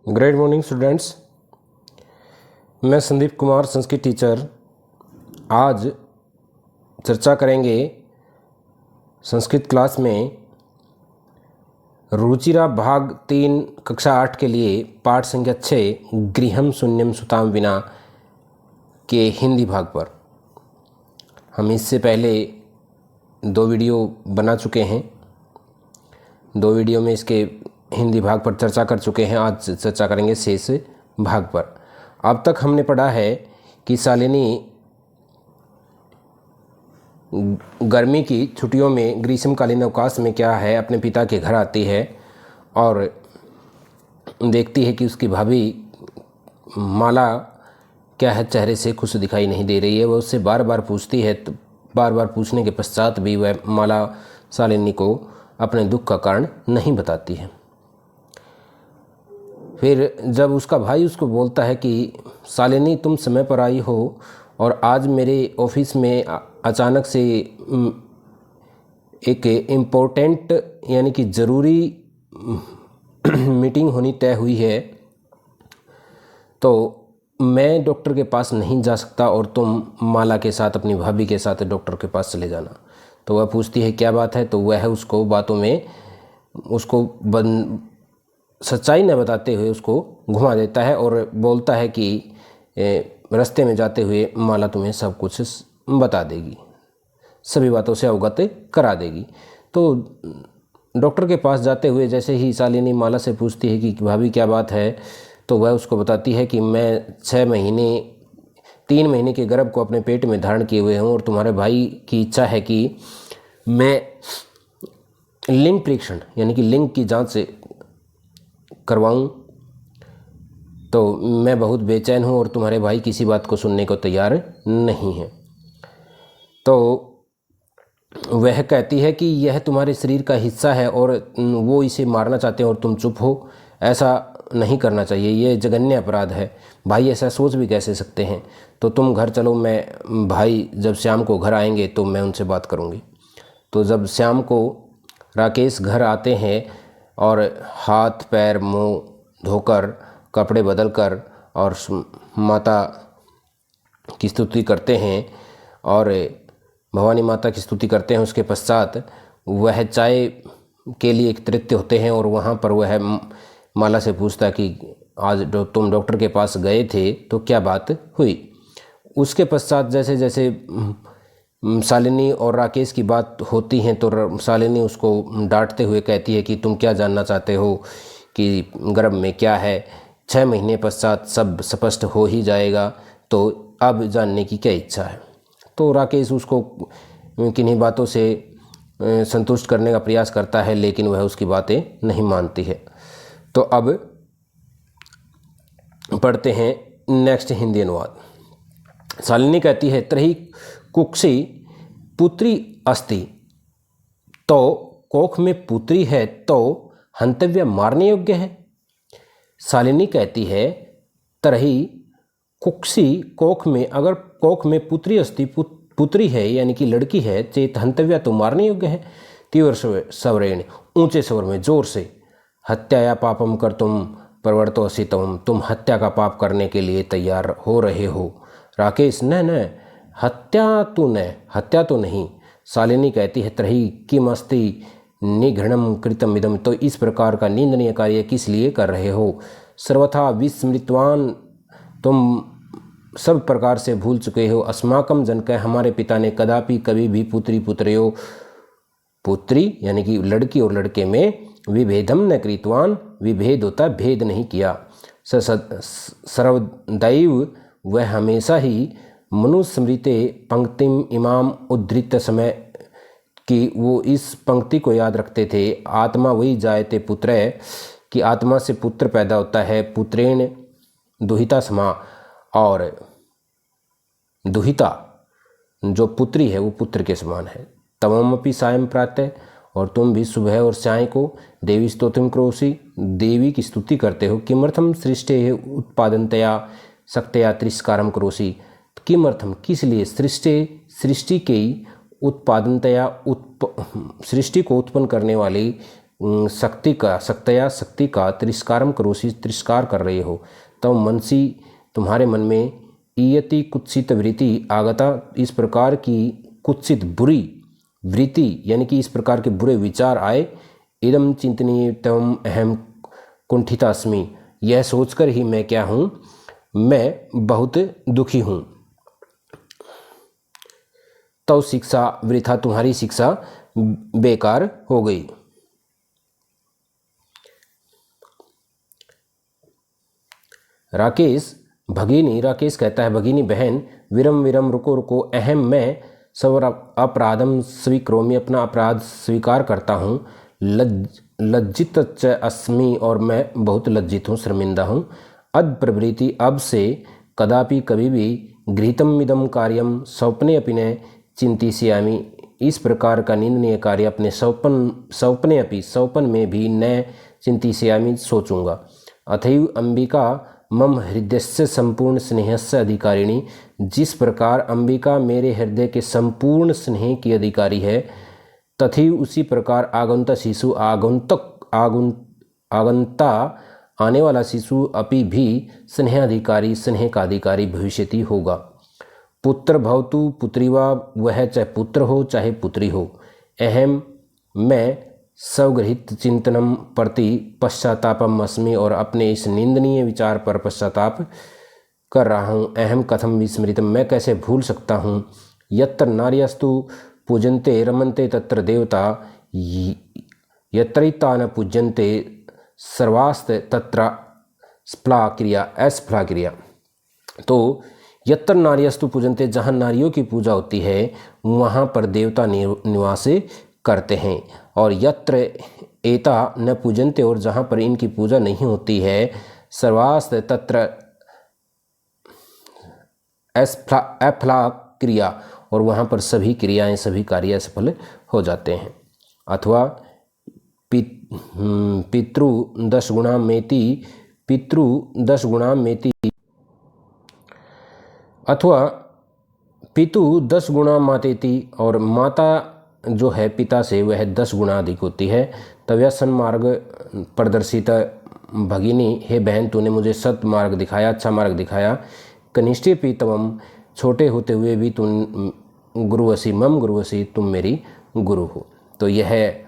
Great morning students. मैं Sandeep Kumar Sanskrit teacher. आज चर्चा करेंगे संस्कृत क्लास में रुचिरा भाग 3 कक्षा 8 के लिए पाठ संख्या 6 गृहम शून्यम सुताम विना के हिंदी भाग पर। हम इससे पहले 2 वीडियो बना चुके हैं। 2 वीडियो में इसके हिंदी भाग पर चर्चा कर चुके हैं। आज चर्चा करेंगे शेष भाग पर। अब तक हमने पढ़ा है कि शालिनी गर्मी की छुट्टियों में ग्रीष्मकालीन अवकाश में क्या है अपने पिता के घर आती है और देखती है कि उसकी भाभी माला क्या है, चेहरे से खुश दिखाई नहीं दे रही है। वह उससे बार बार पूछती है, तो बार बार पूछने के पश्चात भी वह माला शालिनी को अपने दुख का कारण नहीं बताती है। फिर जब उसका भाई उसको बोलता है कि शालिनी तुम समय पर आई हो और आज मेरे ऑफिस में अचानक से एक इम्पोर्टेंट यानी कि ज़रूरी मीटिंग होनी तय हुई है, तो मैं डॉक्टर के पास नहीं जा सकता और तुम माला के साथ अपनी भाभी के साथ डॉक्टर के पास चले जाना। तो वह पूछती है क्या बात है, तो वह उसको बातों में उसको सच्चाई न बताते हुए उसको घुमा देता है और बोलता है कि रास्ते में जाते हुए माला तुम्हें सब कुछ बता देगी, सभी बातों से अवगत करा देगी। तो डॉक्टर के पास जाते हुए जैसे ही शालिनी माला से पूछती है कि भाभी क्या बात है, तो वह उसको बताती है कि मैं 3 महीने के गर्भ को अपने पेट में धारण किए हुए हूँ और तुम्हारे भाई की इच्छा है कि मैं लिंग परीक्षण यानी कि लिंग की जांच करवाऊं। तो मैं बहुत बेचैन हूं और तुम्हारे भाई किसी बात को सुनने को तैयार नहीं है। तो वह कहती है कि यह तुम्हारे शरीर का हिस्सा है और वो इसे मारना चाहते हैं और तुम चुप हो। ऐसा नहीं करना चाहिए, ये जघन्य अपराध है। भाई ऐसा सोच भी कैसे सकते हैं। तो तुम घर चलो, मैं भाई जब शाम को घर आएंगे तो मैं उनसे बात करूँगी। तो जब शाम को राकेश घर आते हैं और हाथ पैर मुंह धोकर कपड़े बदलकर और माता की स्तुति करते हैं और भवानी माता की स्तुति करते हैं, उसके पश्चात वह चाय के लिए एकत्रित होते हैं और वहाँ पर वह माला से पूछता कि आज तुम डॉक्टर के पास गए थे तो क्या बात हुई। उसके पश्चात जैसे जैसे शालिनी और राकेश की बात होती हैं तो शालिनी उसको डांटते हुए कहती है कि तुम क्या जानना चाहते हो कि गर्भ में क्या है। 6 महीने पश्चात सब स्पष्ट हो ही जाएगा, तो अब जानने की क्या इच्छा है। तो राकेश उसको किन्हीं बातों से संतुष्ट करने का प्रयास करता है, लेकिन वह उसकी बातें नहीं मानती है। तो अब पढ़ते हैं नेक्स्ट हिंदी अनुवाद। शालिनी कहती है त्रही कुक्षी पुत्री अस्ति, तो कोख में पुत्री है तो हंतव्य मारने योग्य है। शालिनी कहती है तरही कुक्षी कोख में, अगर कोख में पुत्री अस्ति पुत्री है यानी कि लड़की है, चेत हंतव्य तो मारने योग्य है। तीव्र स्वरेण ऊंचे स्वर में जोर से, हत्या या पापम कर तुम प्रवर्तो असि तुम हत्या का पाप करने के लिए तैयार हो रहे हो। राकेश न हत्या तो नहीं। शालिनी कहती है त्रही किम अस्ति निघृणम कृतम इदम, तो इस प्रकार का निंदनीय कार्य किस लिए कर रहे हो। सर्वथा विस्मृतवान, तुम सब प्रकार से भूल चुके हो। अस्माकम जनक, हमारे पिता ने कदापि कभी भी पुत्री पुत्र्यो, पुत्री यानी कि लड़की और लड़के में विभेदम न कृतवान, विभेद होता भेद नहीं किया। सर्वदैव, वह हमेशा ही मनुस्मृते पंक्तिम इमाम उद्धृत समय कि वो इस पंक्ति को याद रखते थे। आत्मा वही जायते पुत्र, कि आत्मा से पुत्र पैदा होता है। पुत्रेण दुहिता समा, और दुहिता जो पुत्री है वो पुत्र के समान है। तममपि सायं प्रातः, और तुम भी सुबह और साय को देवी स्तोत्रम करोसि, देवी की स्तुति करते हो। किमर्थम सृष्टे उत्पादनतया शक्तया तिरस्कारम करोसि, किमर्थम किस लिए, सृष्टि के उत्पादनतया सृष्टि को उत्पन्न करने वाली शक्ति का तिरस्कारम करोसि, तिरस्कार कर रहे हो। तब मनसी, तुम्हारे मन में इयति कुत्सित वृत्ति आगता, इस प्रकार की कुत्सित बुरी वृत्ति यानी कि इस प्रकार के बुरे विचार आए। इदम चिंतनीय तम अहम कुंठितास्मि, यह सोचकर ही मैं क्या हूँ, मैं बहुत दुखी हूँ। तो शिक्षा वृथा, तुम्हारी शिक्षा बेकार हो गई। राकेश भगिनी, राकेश कहता है भगिनी बहन, विरम विरम, रुको रुको, अहम मैं, सवर अपराधम स्वीकरोमि, अपना अपराध स्वीकार करता हूँ। लज्जित च अस्मि, और मैं बहुत लज्जित हूँ, शर्मिंदा हूँ। अद प्रभृति, अब से, कदापि कभी भी, गृहीतम इदम कार्यम स्वप्ने अपने चिंतिष्यामि, इस प्रकार का निंदनीय कार्य अपने स्वप्न में भी न चिंतिष्यामि, सोचूंगा। अथैव अंबिका मम हृदयस्य संपूर्ण स्नेहस्य अधिकारिणी, जिस प्रकार अंबिका मेरे हृदय के संपूर्ण स्नेह की अधिकारी है, तथैव उसी प्रकार आगंता शिशु, आगंता आने वाला शिशु अपि भी स्नेहाधिकारी, स्नेह का अधिकारी भविष्यति होगा। पुत्र भवतु पुत्री वा, वह चाहे पुत्र हो चाहे पुत्री हो। अहम मैं, स्वगृहित चिंतनम प्रति पश्चातापम अस्मि, और अपने इस निंदनीय विचार पर पश्चाताप कर रहा हूँ। अहम कथम विस्मृतम, मैं कैसे भूल सकता हूँ। यत्र नार्यस्तु पूजन्ते रमन्ते तत्र देवता, यत्रैता न पूज्यन्ते सर्वास्त तत्र स्फला क्रिया, अस्फला क्रिया। तो यत्र नार्यस्तु पूजन्ते, जहाँ नारियों की पूजा होती है वहाँ पर देवता निवास करते हैं। और यत्र एता न पूजन्ते, और जहाँ पर इनकी पूजा नहीं होती है, सर्वास्त तत्र अफला क्रिया, और वहाँ पर सभी क्रियाएं, सभी कार्य सफल हो जाते हैं। अथवा पितृ 10 गुणा मेति, पितृ 10 गुणा मेति, अथवा पितु 10 गुणा मातेति, और माता जो है पिता से वह 10 गुणा अधिक होती है। तव्या सन्मार्ग प्रदर्शित भगिनी, हे बहन तूने मुझे सत मार्ग दिखाया, अच्छा मार्ग दिखाया। कनिष्ठे पीतवम, छोटे होते हुए भी तुम गुरुवसी, मम गुरुवसी, तुम मेरी गुरु हो। तो यह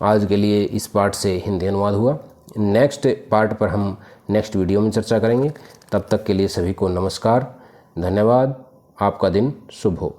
आज के लिए इस पार्ट से हिंदी अनुवाद हुआ। नेक्स्ट पार्ट पर हम नेक्स्ट वीडियो में चर्चा करेंगे। तब तक के लिए सभी को नमस्कार, धन्यवाद। आपका दिन शुभ हो।